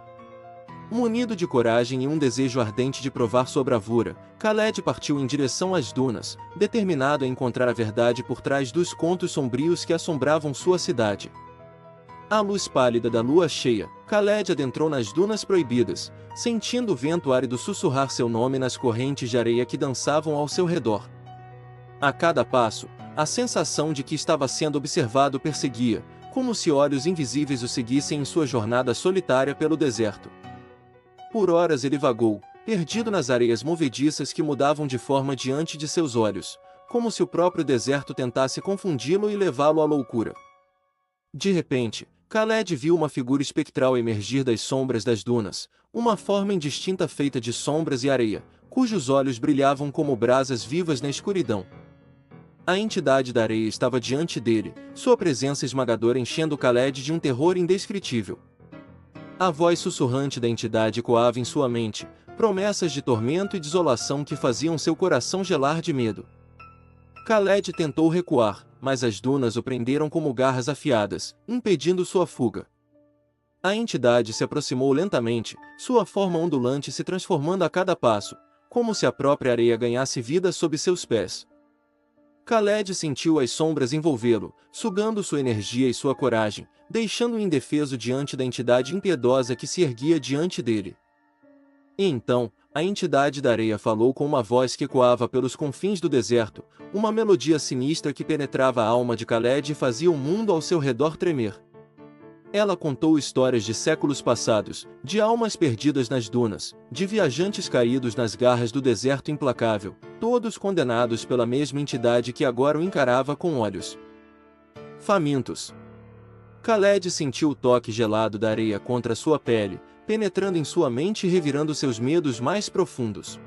Munido de coragem e um desejo ardente de provar sua bravura, Khaled partiu em direção às dunas, determinado a encontrar a verdade por trás dos contos sombrios que assombravam sua cidade. À luz pálida da lua cheia, Khaled adentrou nas dunas proibidas, sentindo o vento árido sussurrar seu nome nas correntes de areia que dançavam ao seu redor. A cada passo, a sensação de que estava sendo observado perseguia, como se olhos invisíveis o seguissem em sua jornada solitária pelo deserto. Por horas ele vagou, perdido nas areias movediças que mudavam de forma diante de seus olhos, como se o próprio deserto tentasse confundi-lo e levá-lo à loucura. De repente, Khaled viu uma figura espectral emergir das sombras das dunas, uma forma indistinta feita de sombras e areia, cujos olhos brilhavam como brasas vivas na escuridão. A Entidade da Areia estava diante dele, sua presença esmagadora enchendo Khaled de um terror indescritível. A voz sussurrante da entidade ecoava em sua mente, promessas de tormento e desolação que faziam seu coração gelar de medo. Khaled tentou recuar, mas as dunas o prenderam como garras afiadas, impedindo sua fuga. A entidade se aproximou lentamente, sua forma ondulante se transformando a cada passo, como se a própria areia ganhasse vida sob seus pés. Khaled sentiu as sombras envolvê-lo, sugando sua energia e sua coragem, deixando-o indefeso diante da entidade impiedosa que se erguia diante dele. E então, a entidade da areia falou com uma voz que ecoava pelos confins do deserto, uma melodia sinistra que penetrava a alma de Khaled e fazia o mundo ao seu redor tremer. Ela contou histórias de séculos passados, de almas perdidas nas dunas, de viajantes caídos nas garras do deserto implacável, todos condenados pela mesma entidade que agora o encarava com olhos famintos. Khaled sentiu o toque gelado da areia contra sua pele, penetrando em sua mente e revirando seus medos mais profundos.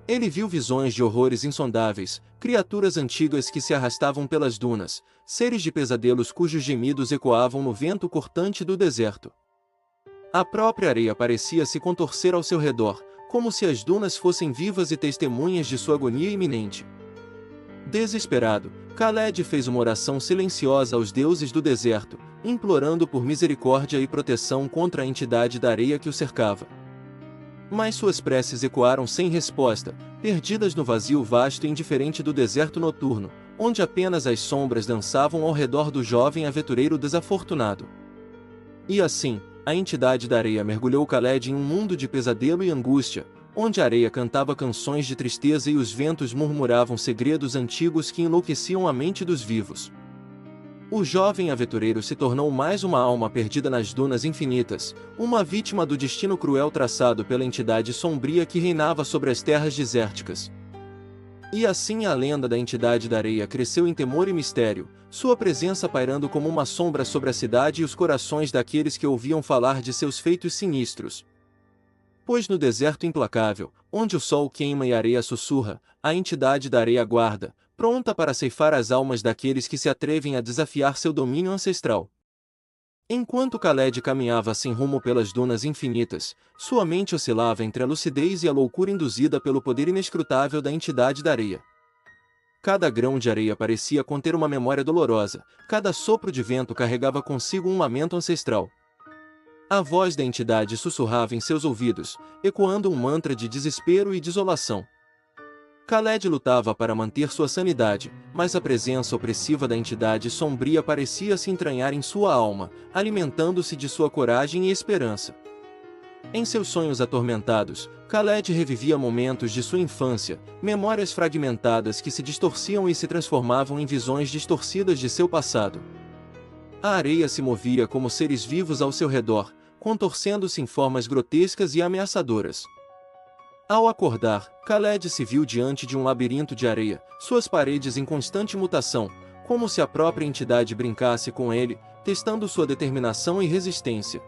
Ele viu visões de horrores insondáveis, criaturas antigas que se arrastavam pelas dunas, seres de pesadelos cujos gemidos ecoavam no vento cortante do deserto. A própria areia parecia se contorcer ao seu redor, como se as dunas fossem vivas e testemunhas de sua agonia iminente. Desesperado, Khaled fez uma oração silenciosa aos deuses do deserto, implorando por misericórdia e proteção contra a entidade da areia que o cercava. Mas suas preces ecoaram sem resposta, perdidas no vazio vasto e indiferente do deserto noturno, onde apenas as sombras dançavam ao redor do jovem aventureiro desafortunado. E assim, a entidade da areia mergulhou Khaled em um mundo de pesadelo e angústia, onde a areia cantava canções de tristeza e os ventos murmuravam segredos antigos que enlouqueciam a mente dos vivos. O jovem aventureiro se tornou mais uma alma perdida nas dunas infinitas, uma vítima do destino cruel traçado pela entidade sombria que reinava sobre as terras desérticas. E assim a lenda da entidade da areia cresceu em temor e mistério, sua presença pairando como uma sombra sobre a cidade e os corações daqueles que ouviam falar de seus feitos sinistros. Pois no deserto implacável, onde o sol queima e a areia sussurra, a entidade da areia aguarda, pronta para ceifar as almas daqueles que se atrevem a desafiar seu domínio ancestral. Enquanto Khaled caminhava sem rumo pelas dunas infinitas, sua mente oscilava entre a lucidez e a loucura induzida pelo poder inescrutável da entidade da areia. Cada grão de areia parecia conter uma memória dolorosa, cada sopro de vento carregava consigo um lamento ancestral. A voz da entidade sussurrava em seus ouvidos, ecoando um mantra de desespero e desolação. Khaled lutava para manter sua sanidade, mas a presença opressiva da entidade sombria parecia se entranhar em sua alma, alimentando-se de sua coragem e esperança. Em seus sonhos atormentados, Khaled revivia momentos de sua infância, memórias fragmentadas que se distorciam e se transformavam em visões distorcidas de seu passado. A areia se movia como seres vivos ao seu redor, contorcendo-se em formas grotescas e ameaçadoras. Ao acordar, Khaled se viu diante de um labirinto de areia, suas paredes em constante mutação, como se a própria entidade brincasse com ele, testando sua determinação e resistência.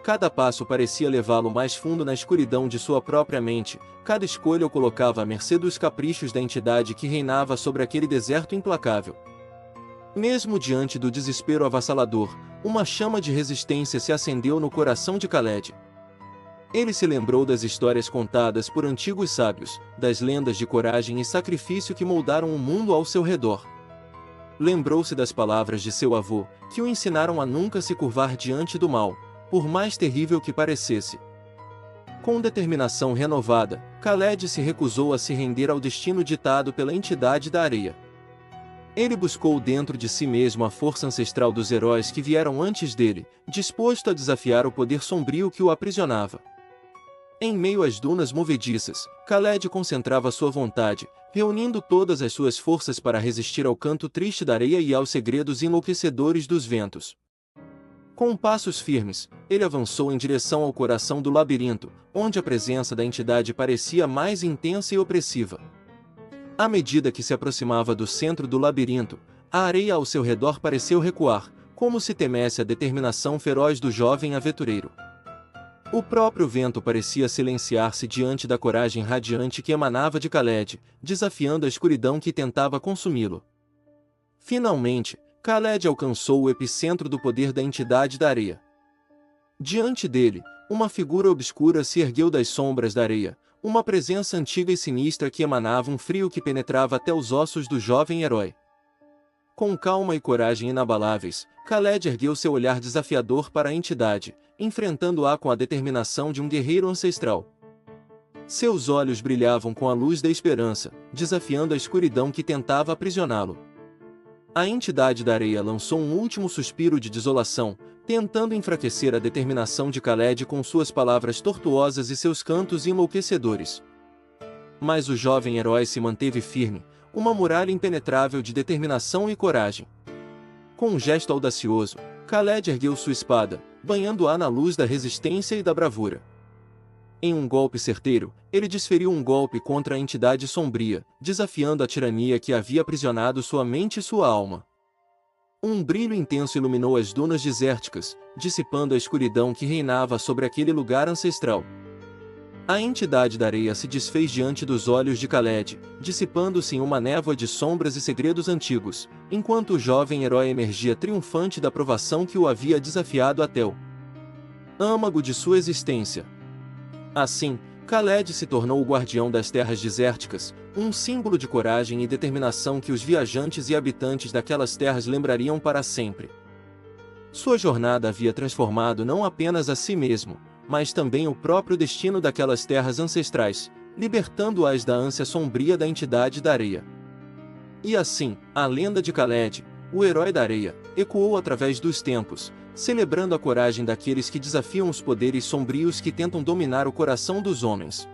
Cada passo parecia levá-lo mais fundo na escuridão de sua própria mente, cada escolha o colocava à mercê dos caprichos da entidade que reinava sobre aquele deserto implacável. Mesmo diante do desespero avassalador, uma chama de resistência se acendeu no coração de Khaled. Ele se lembrou das histórias contadas por antigos sábios, das lendas de coragem e sacrifício que moldaram o mundo ao seu redor. Lembrou-se das palavras de seu avô, que o ensinaram a nunca se curvar diante do mal, por mais terrível que parecesse. Com determinação renovada, Khaled se recusou a se render ao destino ditado pela entidade da areia. Ele buscou dentro de si mesmo a força ancestral dos heróis que vieram antes dele, disposto a desafiar o poder sombrio que o aprisionava. Em meio às dunas movediças, Khaled concentrava sua vontade, reunindo todas as suas forças para resistir ao canto triste da areia e aos segredos enlouquecedores dos ventos. Com passos firmes, ele avançou em direção ao coração do labirinto, onde a presença da entidade parecia mais intensa e opressiva. À medida que se aproximava do centro do labirinto, a areia ao seu redor pareceu recuar, como se temesse a determinação feroz do jovem aventureiro. O próprio vento parecia silenciar-se diante da coragem radiante que emanava de Khaled, desafiando a escuridão que tentava consumi-lo. Finalmente, Khaled alcançou o epicentro do poder da entidade da areia. Diante dele, uma figura obscura se ergueu das sombras da areia, uma presença antiga e sinistra que emanava um frio que penetrava até os ossos do jovem herói. Com calma e coragem inabaláveis, Khaled ergueu seu olhar desafiador para a entidade, enfrentando-a com a determinação de um guerreiro ancestral. Seus olhos brilhavam com a luz da esperança, desafiando a escuridão que tentava aprisioná-lo. A entidade da areia lançou um último suspiro de desolação, tentando enfraquecer a determinação de Khaled com suas palavras tortuosas e seus cantos enlouquecedores. Mas o jovem herói se manteve firme, uma muralha impenetrável de determinação e coragem. Com um gesto audacioso, Khaled ergueu sua espada, banhando-a na luz da resistência e da bravura. Em um golpe certeiro, ele desferiu um golpe contra a entidade sombria, desafiando a tirania que havia aprisionado sua mente e sua alma. Um brilho intenso iluminou as dunas desérticas, dissipando a escuridão que reinava sobre aquele lugar ancestral. A entidade da areia se desfez diante dos olhos de Khaled, dissipando-se em uma névoa de sombras e segredos antigos, enquanto o jovem herói emergia triunfante da provação que o havia desafiado até o âmago de sua existência. Assim, Khaled se tornou o guardião das terras desérticas, um símbolo de coragem e determinação que os viajantes e habitantes daquelas terras lembrariam para sempre. Sua jornada havia transformado não apenas a si mesmo, mas também o próprio destino daquelas terras ancestrais, libertando-as da ânsia sombria da entidade da areia. E assim, a lenda de Khaled, o herói da areia, ecoou através dos tempos, celebrando a coragem daqueles que desafiam os poderes sombrios que tentam dominar o coração dos homens.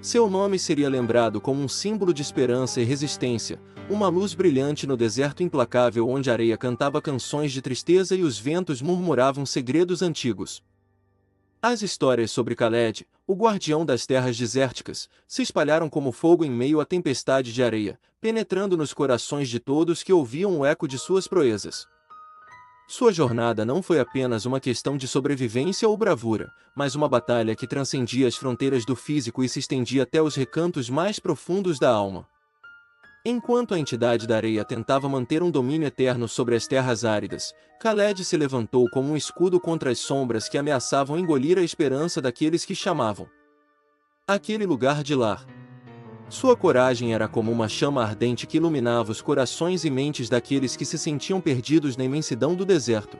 Seu nome seria lembrado como um símbolo de esperança e resistência, uma luz brilhante no deserto implacável onde a areia cantava canções de tristeza e os ventos murmuravam segredos antigos. As histórias sobre Khaled, o guardião das terras desérticas, se espalharam como fogo em meio à tempestade de areia, penetrando nos corações de todos que ouviam o eco de suas proezas. Sua jornada não foi apenas uma questão de sobrevivência ou bravura, mas uma batalha que transcendia as fronteiras do físico e se estendia até os recantos mais profundos da alma. Enquanto a entidade da areia tentava manter um domínio eterno sobre as terras áridas, Khaled se levantou como um escudo contra as sombras que ameaçavam engolir a esperança daqueles que chamavam aquele lugar de lar. Sua coragem era como uma chama ardente que iluminava os corações e mentes daqueles que se sentiam perdidos na imensidão do deserto.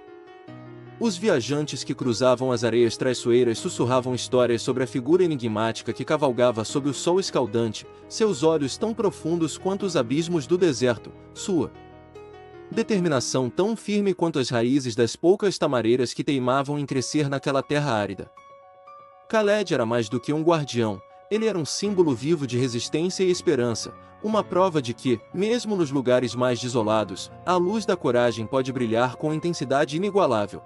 Os viajantes que cruzavam as areias traiçoeiras sussurravam histórias sobre a figura enigmática que cavalgava sob o sol escaldante, seus olhos tão profundos quanto os abismos do deserto, sua determinação tão firme quanto as raízes das poucas tamareiras que teimavam em crescer naquela terra árida. Khaled era mais do que um guardião. Ele era um símbolo vivo de resistência e esperança, uma prova de que, mesmo nos lugares mais desolados, a luz da coragem pode brilhar com intensidade inigualável.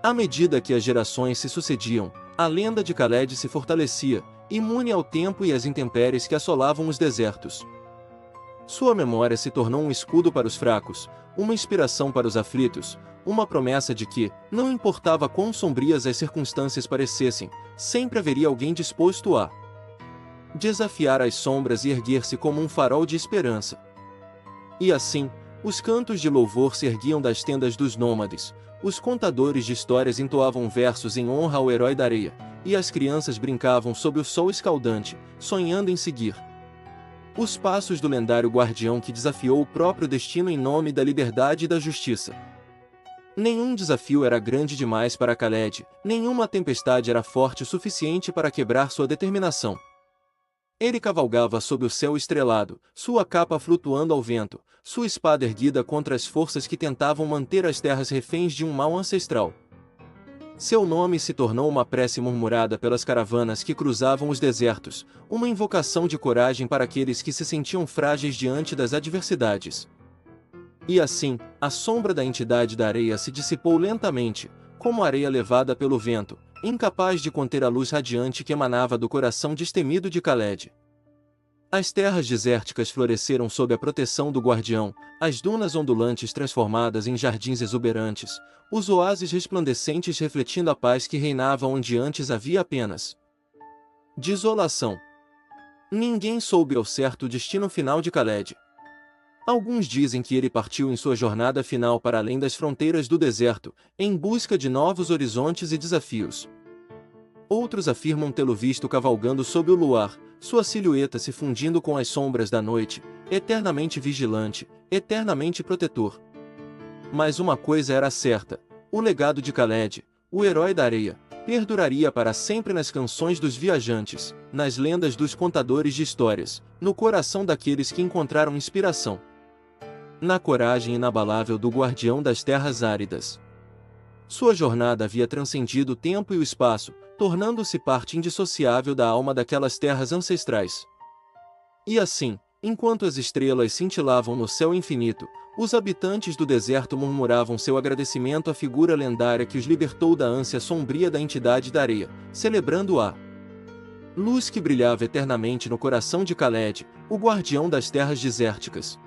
À medida que as gerações se sucediam, a lenda de Khaled se fortalecia, imune ao tempo e às intempéries que assolavam os desertos. Sua memória se tornou um escudo para os fracos, uma inspiração para os aflitos, uma promessa de que, não importava quão sombrias as circunstâncias parecessem, sempre haveria alguém disposto a desafiar as sombras e erguer-se como um farol de esperança. E assim, os cantos de louvor se erguiam das tendas dos nômades, os contadores de histórias entoavam versos em honra ao herói da areia, e as crianças brincavam sob o sol escaldante, sonhando em seguir os passos do lendário guardião que desafiou o próprio destino em nome da liberdade e da justiça. Nenhum desafio era grande demais para Khaled, nenhuma tempestade era forte o suficiente para quebrar sua determinação. Ele cavalgava sob o céu estrelado, sua capa flutuando ao vento, sua espada erguida contra as forças que tentavam manter as terras reféns de um mal ancestral. Seu nome se tornou uma prece murmurada pelas caravanas que cruzavam os desertos, uma invocação de coragem para aqueles que se sentiam frágeis diante das adversidades. E assim, a sombra da entidade da areia se dissipou lentamente, como areia levada pelo vento, incapaz de conter a luz radiante que emanava do coração destemido de Khaled. As terras desérticas floresceram sob a proteção do guardião, as dunas ondulantes transformadas em jardins exuberantes, os oásis resplandecentes refletindo a paz que reinava onde antes havia apenas desolação. Ninguém soube ao certo o destino final de Khaled. Alguns dizem que ele partiu em sua jornada final para além das fronteiras do deserto, em busca de novos horizontes e desafios. Outros afirmam tê-lo visto cavalgando sob o luar, sua silhueta se fundindo com as sombras da noite, eternamente vigilante, eternamente protetor. Mas uma coisa era certa: o legado de Khaled, o herói da areia, perduraria para sempre nas canções dos viajantes, nas lendas dos contadores de histórias, no coração daqueles que encontraram inspiração na coragem inabalável do guardião das terras áridas. Sua jornada havia transcendido o tempo e o espaço, tornando-se parte indissociável da alma daquelas terras ancestrais. E assim, enquanto as estrelas cintilavam no céu infinito, os habitantes do deserto murmuravam seu agradecimento à figura lendária que os libertou da ânsia sombria da entidade da areia, celebrando a luz que brilhava eternamente no coração de Khaled, o guardião das terras desérticas.